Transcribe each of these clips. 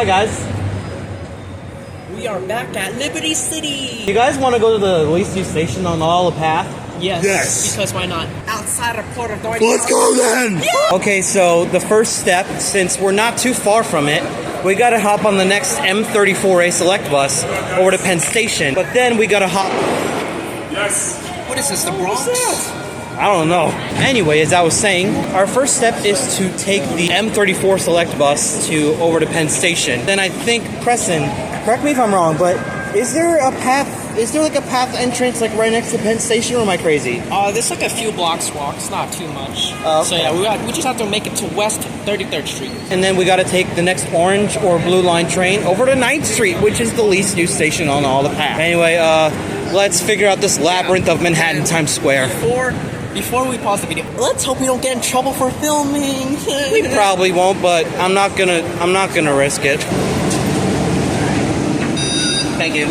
Hi guys. We are back at Liberty City. You guys want to go to the least used station on all the path? Yes. Because why not? Outside of Port Authority. Let's go then! Yeah. Okay, so the first step, since we're not too far from it, we gotta hop on the next M34A Select bus over to Penn Station. But then we gotta hop... Yes. What is this, the Bronx? I don't know. Anyway, as I was saying, our first step is to take the M34 Select bus over to Penn Station. Then I think, Preston, correct me if I'm wrong, but is there a path entrance like right next to Penn Station, or am I crazy? There's like a few blocks walk. It's not too much. Okay. So yeah, we just have to make it to West 33rd Street. And then we got to take the next orange or blue line train over to 9th Street, which is the least used station on all the paths. Anyway, let's figure out this labyrinth of Manhattan Times Square. Before we pause the video, let's hope we don't get in trouble for filming. We probably won't, but I'm not gonna risk it. Thank you.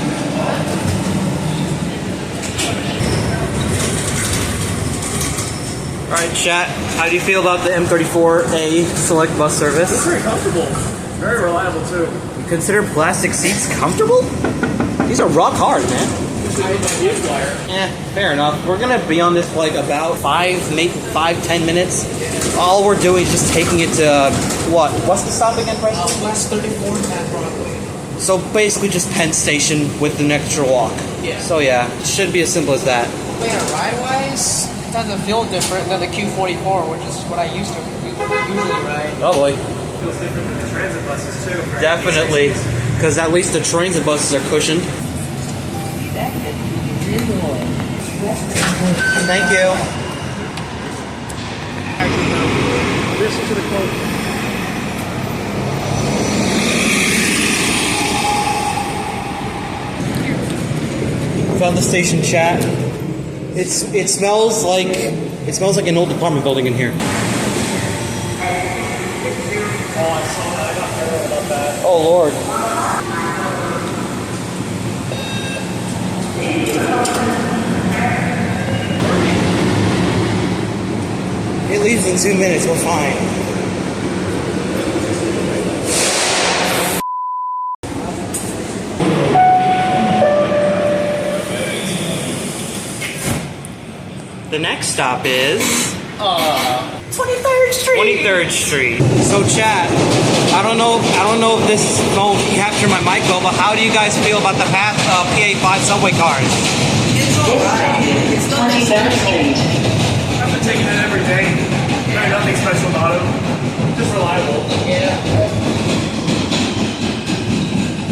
All right, chat. How do you feel about the M34A Select bus service? It's very comfortable. Very reliable too. You consider plastic seats comfortable? These are rock hard, man. Fair enough. We're gonna be on this for like about 5-10 minutes. All we're doing is just taking it to what's the stop again, Preston? West 34th at Broadway. So basically just Penn Station with an extra walk. Yeah. So yeah, it should be as simple as that. But yeah, ride-wise, it doesn't feel different than the Q44, which is what I used to usually ride. Oh boy. It feels different than the transit buses too. Right? Definitely, because at least the trains and buses are cushioned. Thank you. Listen to the quote. Found the station, chat. It smells like an old apartment building in here. Oh, I saw that. I got paranoid about that. Oh Lord. It leaves in 2 minutes, we're fine. The next stop is 23rd Street. 23rd Street. So chat, I don't know if this phone captured my mic though, but how do you guys feel about the path PA5 subway cars? It's alright. It's not 23rd Street. I've been taking it every day. Very nothing special about it. Just reliable. Yeah.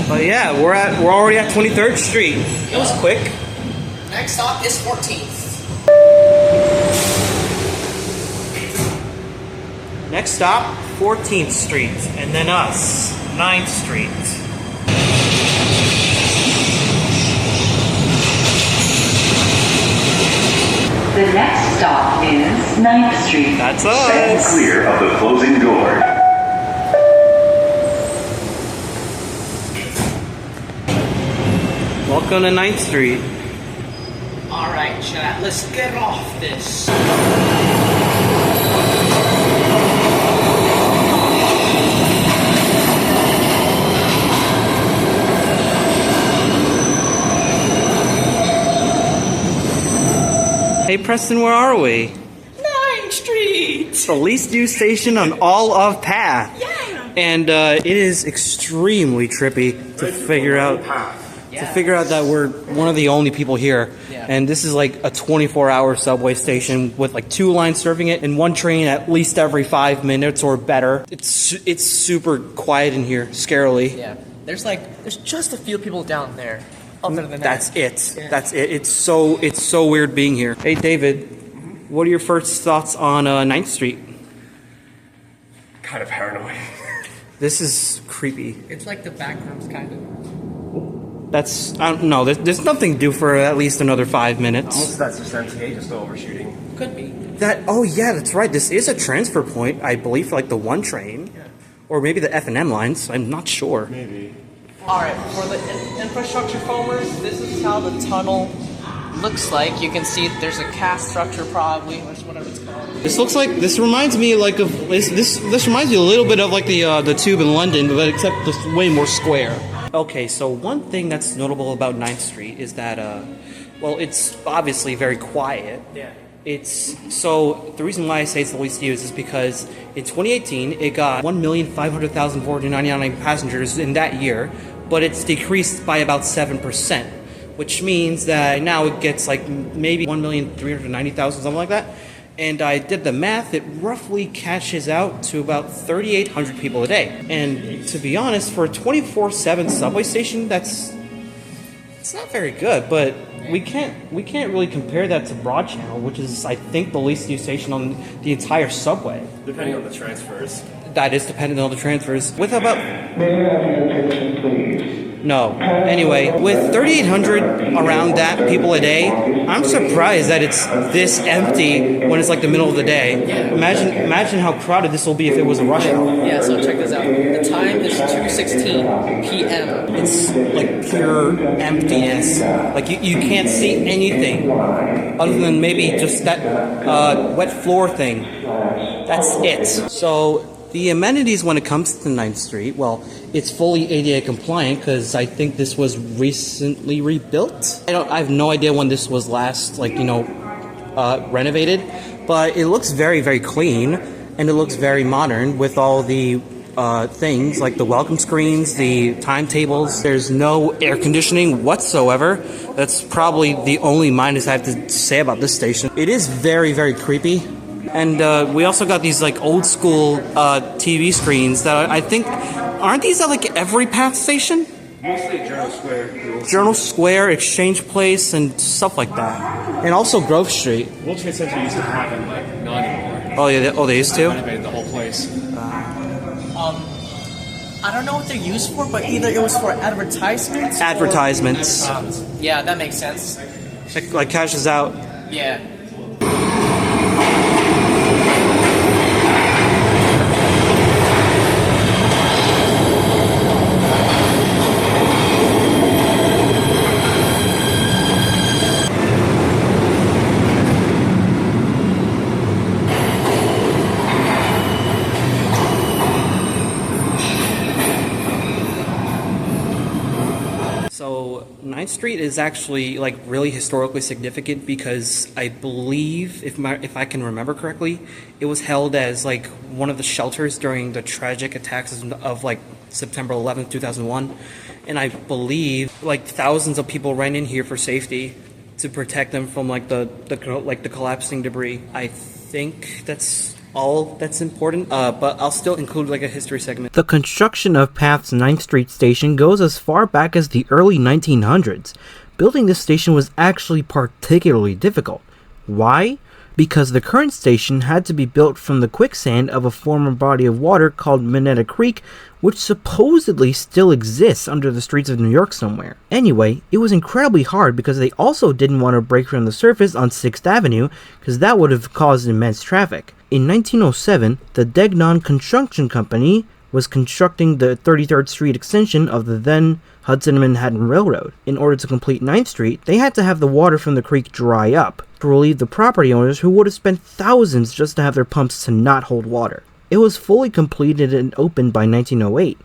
But yeah, we're already at 23rd Street. It was quick. Next stop is 14th. Next stop, 14th Street, and then us, 9th Street. The next stop is 9th Street. That's us. Stand clear of the closing door. Welcome to 9th Street. Alright, chat, let's get off this. Hey Preston, where are we? 9th Street! It's the least used station on all of Path. Yeah! And it is extremely trippy to figure out that we're one of the only people here. Yeah. And this is like a 24-hour subway station with like 2 lines serving it and 1 train at least every 5 minutes or better. It's super quiet in here, scarily. Yeah. There's just a few people down there. Other than That's that. it. Yeah. That's it. It's so weird being here. Hey David, what are your first thoughts on 9th Street? Kind of paranoid. This is creepy. It's like the back rooms, kind of. I don't know. There's nothing due for at least another 5 minutes. Most of that's just MTA just overshooting. Could be. Oh yeah, that's right. This is a transfer point, I believe, for like the 1 train. Yeah. Or maybe the F&M lines. I'm not sure. Maybe. Alright, for the infrastructure foamers, this is how the tunnel looks like. You can see there's a cast structure probably, or whatever it's called. This looks like, this reminds me like of, this reminds me a little bit of like the tube in London, but except just way more square. Okay, so one thing that's notable about 9th Street is that, well, it's obviously very quiet. Yeah. So the reason why I say it's the least used is because in 2018 it got 1,500,499 passengers in that year, but it's decreased by about 7%, which means that now it gets like maybe 1,390,000, something like that. And I did the math, it roughly cashes out to about 3,800 people a day. And to be honest, for a 24/7 subway station, it's not very good, but we can't really compare that to Broad Channel, which is, I think, the least used station on the entire subway. Depending on the transfers. That is dependent on the transfers. With about... May I have your attention, please? No. Anyway, with 3,800 around that people a day, I'm surprised that it's this empty when it's like the middle of the day. Yeah. Imagine how crowded this will be if it was a rush hour. Yeah, so check this out. The time is 2:16 p.m. It's like pure emptiness. Like you can't see anything other than maybe just that wet floor thing. That's it. So the amenities when it comes to 9th Street, well, it's fully ADA compliant because I think this was recently rebuilt. I have no idea when this was last, renovated, but it looks very, very clean and it looks very modern with all the things like the welcome screens, the timetables. There's no air conditioning whatsoever. That's probably the only minus I have to say about this station. It is very, very creepy. And we also got these like old school TV screens that I think, aren't these at like every PATH station? Mostly Journal Square. Journal Square, Exchange Place, and stuff like that. And also Grove Street. World Trade Center used to have them, like, not anymore. Oh, yeah, they used to? Renovated the whole place. I don't know what they're used for, but either it was for advertisements. Advertisements. Yeah, that makes sense. Like cashes out. Yeah. So 9th Street is actually like really historically significant because I believe, if I can remember correctly, it was held as like one of the shelters during the tragic attacks of like September 11th, 2001, and I believe like thousands of people ran in here for safety to protect them from like the collapsing debris. I think that's all that's important, but I'll still include like a history segment. The construction of PATH's 9th Street station goes as far back as the early 1900s. Building this station was actually particularly difficult. Why? Because the current station had to be built from the quicksand of a former body of water called Minetta Creek, which supposedly still exists under the streets of New York somewhere. Anyway, it was incredibly hard because they also didn't want to break from the surface on 6th Avenue, because that would have caused immense traffic. In 1907, the Degnon Construction Company was constructing the 33rd Street extension of the then Hudson and Manhattan Railroad. In order to complete 9th Street, they had to have the water from the creek dry up to relieve the property owners who would have spent thousands just to have their pumps to not hold water. It was fully completed and opened by 1908.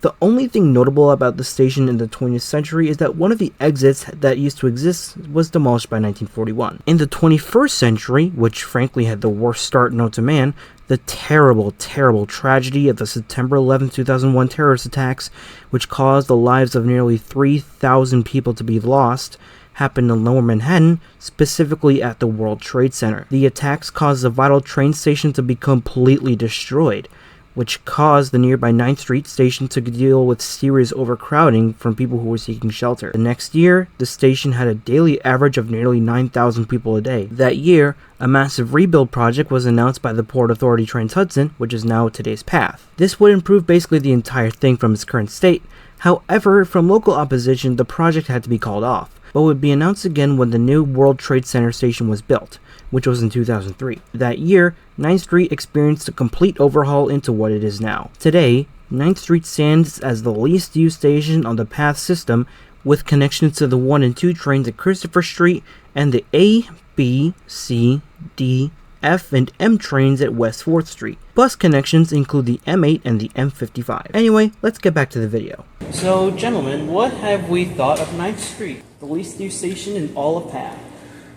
The only thing notable about the station in the 20th century is that one of the exits that used to exist was demolished by 1941. In the 21st century, which frankly had the worst start known to man, the terrible, terrible tragedy of the September 11, 2001 terrorist attacks, which caused the lives of nearly 3,000 people to be lost, happened in Lower Manhattan, specifically at the World Trade Center. The attacks caused the vital train station to be completely destroyed, which caused the nearby 9th Street station to deal with serious overcrowding from people who were seeking shelter. The next year, the station had a daily average of nearly 9,000 people a day. That year, a massive rebuild project was announced by the Port Authority Trans-Hudson, which is now today's PATH. This would improve basically the entire thing from its current state. However, from local opposition, the project had to be called off, but would be announced again when the new World Trade Center station was built, which was in 2003. That year, 9th Street experienced a complete overhaul into what it is now. Today, 9th Street stands as the least used station on the PATH system, with connections to the 1 and 2 trains at Christopher Street and the A, B, C, D, F and M trains at West 4th Street. Bus connections include the M8 and the M55. Anyway, let's get back to the video. So, gentlemen, what have we thought of 9th Street, the least new station in all of PATH?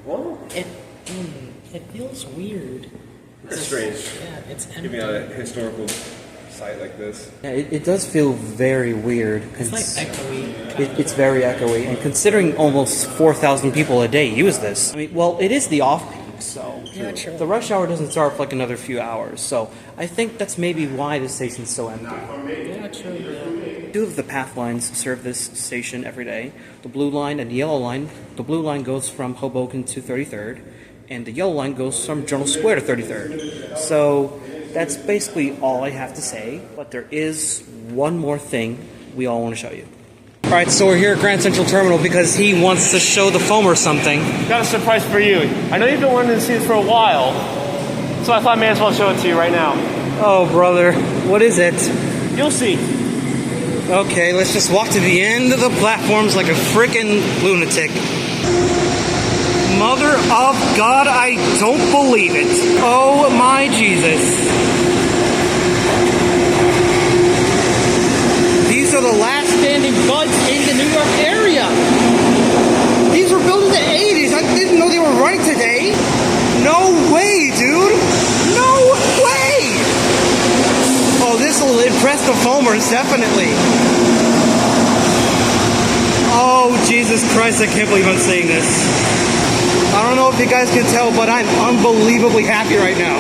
Well, it feels weird. It's strange. Yeah, it's empty. Giving out a historical site like this. Yeah, it does feel very weird. It's like echoey. It's very echoey, and considering almost 4,000 people a day use this, I mean, well, it is the off-peak, so Yeah, true. the rush hour doesn't start for like another few hours, so I think that's maybe why the station's so empty. Yeah, true. Yeah. Two of the PATH lines serve this station every day. The blue line and the yellow line. The blue line goes from Hoboken to 33rd, and the yellow line goes from Journal Square to 33rd. So that's basically all I have to say, but there is one more thing we all want to show you. Alright, so we're here at Grand Central Terminal because he wants to show the foam or something. Got a surprise for you. I know you've been wanting to see this for a while, so I thought I may as well show it to you right now. Oh, brother. What is it? You'll see. Okay, let's just walk to the end of the platforms like a frickin' lunatic. Mother of God, I don't believe it. Oh my Jesus. These are the last standing buds in the New York area. These were built in the 80s. I didn't know they were running today. No way, dude. No way. Oh, this will impress the foamers, definitely. Oh, Jesus Christ, I can't believe I'm saying this. I don't know if you guys can tell, but I'm unbelievably happy right now.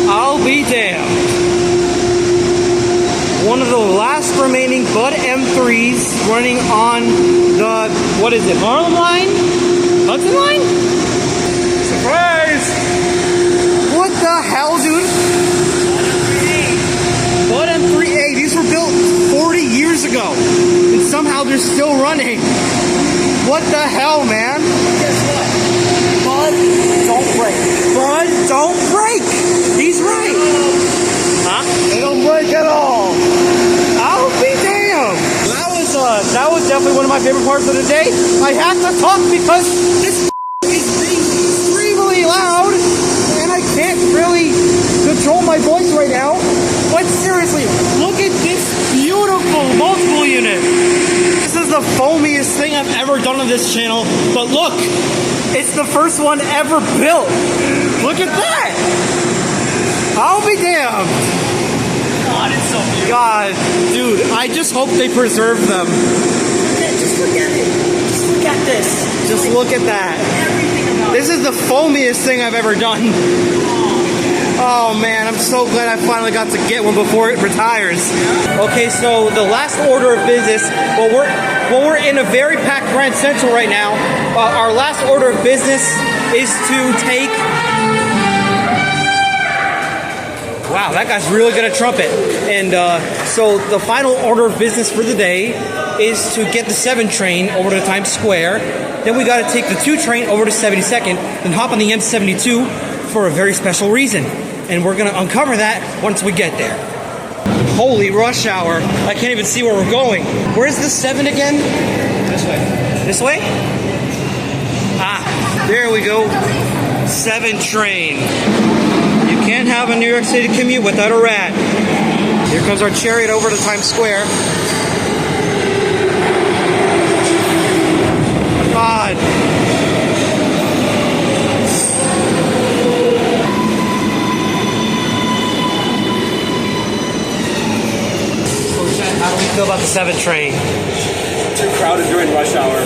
I'll be damned. One of the last remaining Bud M3s running on the, what is it, Harlem line? Hudson line? Surprise! What the hell, dude? Bud M3A, these were built 40 years ago, and somehow they're still running. What the hell, man? Guess what? Bud, don't break. Bud, don't break! He's right! Huh? They don't break at all. I'll be damned! That was definitely one of my favorite parts of the day. I have to talk because this is being extremely loud, and I can't really control my voice right now. But seriously, look at this beautiful multiple unit. This is the foamiest thing I've ever done on this channel. But look, it's the first one ever built. Look at that. I'll be damned. God, it's so beautiful. God, dude, I just hope they preserve them. Just look at it. Just look at this. Just look at that. Everything about This is the foamiest thing I've ever done. Oh man, I'm so glad I finally got to get one before it retires. Okay, so the last order of business, well we're in a very packed Grand Central right now. Our last order of business is to take... Wow, that guy's really good at trumpet. And so the final order of business for the day is to get the 7 train over to Times Square. Then we gotta take the 2 train over to 72nd, then hop on the M72 for a very special reason. And we're gonna uncover that once we get there. Holy rush hour. I can't even see where we're going. Where's the 7 again? This way. This way? Ah, there we go. 7 train. You can't have a New York City commute without a rat. Here comes our chariot over to Times Square. God. How do we feel about the 7 train? Too crowded during rush hour.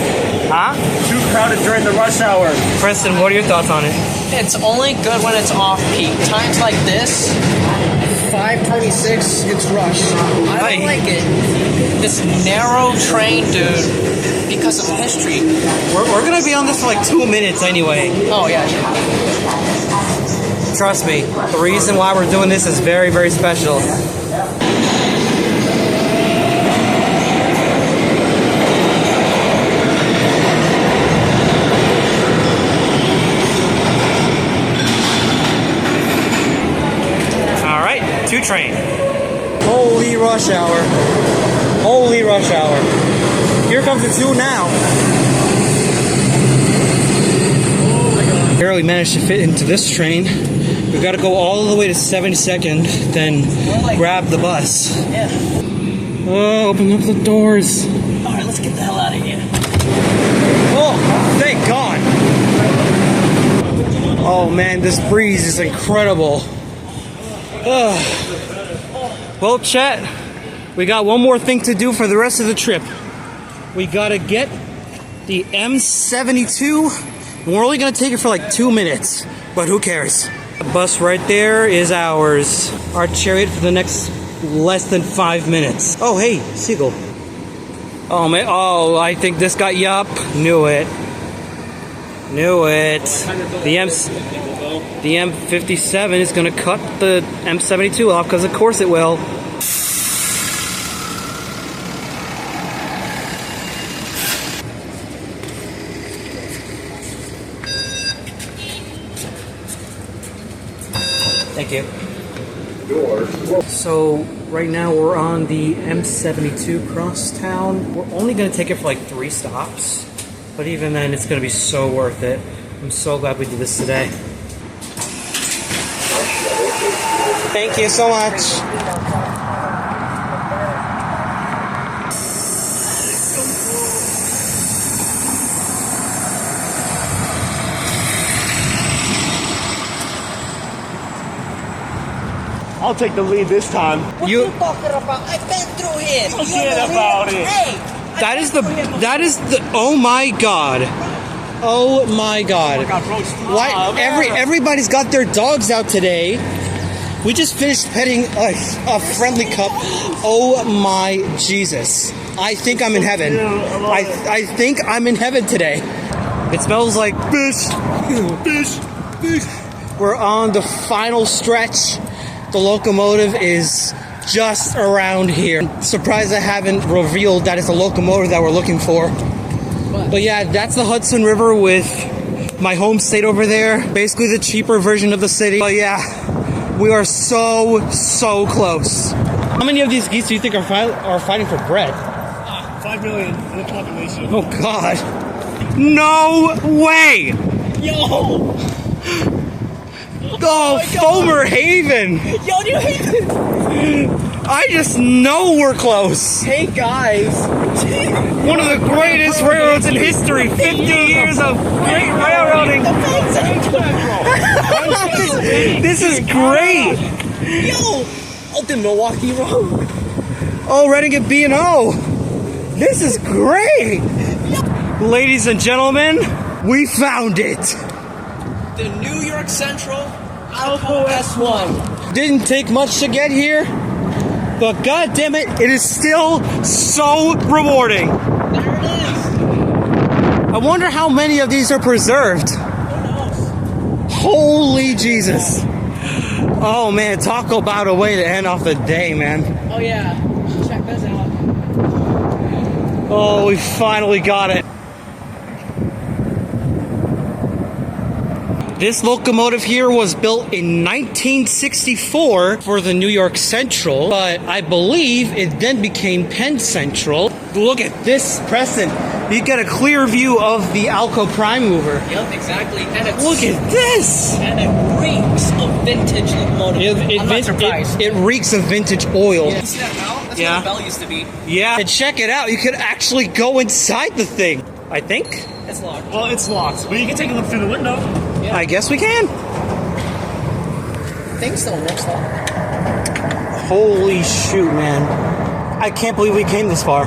Huh? Too crowded during the rush hour. Preston, what are your thoughts on it? It's only good when it's off-peak. Times like this, 5:26, it's rush. I Right. don't like it. This narrow train, dude, because of history. We're gonna be on this for like 2 minutes anyway. Oh, yeah. Trust me, the reason why we're doing this is very, very special. All right, 2 train. Holy rush hour. Holy rush hour. Here comes the 2 now. Barely managed to fit into this train. We gotta go all the way to 72nd, then grab the bus. Yeah. Oh, open up the doors. Alright, let's get the hell out of here. Oh, thank God. Oh man, this breeze is incredible. Ugh. Well, chat, we got one more thing to do for the rest of the trip. We gotta get the M72. We're only gonna take it for like 2 minutes, but who cares? The bus right there is ours. Our chariot for the next less than 5 minutes. Oh, hey, seagull. Oh man, oh, I think this got yup. Knew it. Knew it. The M57 is gonna cut the M72 off, because of course it will. Thank you. So right now we're on the M72 crosstown. We're only going to take it for like 3 stops, but even then it's going to be so worth it. I'm so glad we did this today. Thank you so much. I'll take the lead this time. What you talking about? I've been through here. Forget about it. Hey! That is the, oh my God. Oh my God. Why, everybody's got their dogs out today. We just finished petting a friendly cup. Oh my Jesus. I think I'm in heaven. I think I'm in heaven today. It smells like fish. Fish. Fish. We're on the final stretch. The locomotive is just around here. Surprised I haven't revealed that it's a locomotive that we're looking for. But yeah, that's the Hudson River with my home state over there. Basically the cheaper version of the city. But yeah, we are so close. How many of these geese do you think are fighting for bread? 5 million in the population. Oh God. No way! Yo! Oh, Foamer Haven! Yo, New Haven! I just know we're close. Hey guys! One of the greatest railroads in history. 50 years of great railroading. This is great. Yo! Oh, the Milwaukee Road. Oh, Renegade B&O. This is great. Ladies and gentlemen, we found it. The New York Central Alco S1. Didn't take much to get here, but god damn it, it is still so rewarding. There it is. I wonder how many of these are preserved. Who knows? Holy Jesus. Oh man, talk about a way to end off the day, man. Oh yeah, check this out. Oh, we finally got it. This locomotive here was built in 1964 for the New York Central, but I believe it then became Penn Central. Look at this, Preston. You get a clear view of the Alco Prime Mover. Yep, exactly. And it's Look at this! and it reeks of vintage locomotive. I'm not surprised. It reeks of vintage oil. You see that bell? That's Yeah. where the bell used to be. Yeah. And check it out. You could actually go inside the thing. I think. It's locked. Well, it's locked, but you can take a look through the window. Yeah. I guess we can. Thing still works though. Holy shoot, man. I can't believe we came this far.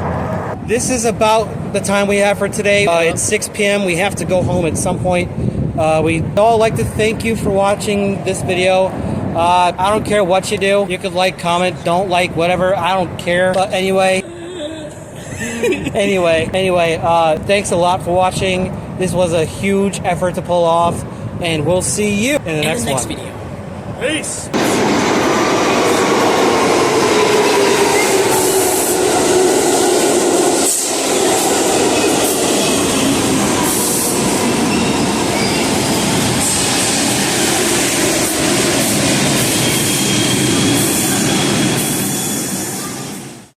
This is about the time we have for today. It's 6 p.m. We have to go home at some point. We'd all like to thank you for watching this video. I don't care what you do. You could like, comment, don't like, whatever. I don't care. But anyway. Anyway, thanks a lot for watching. This was a huge effort to pull off. And we'll see you in the next one. Video. Peace.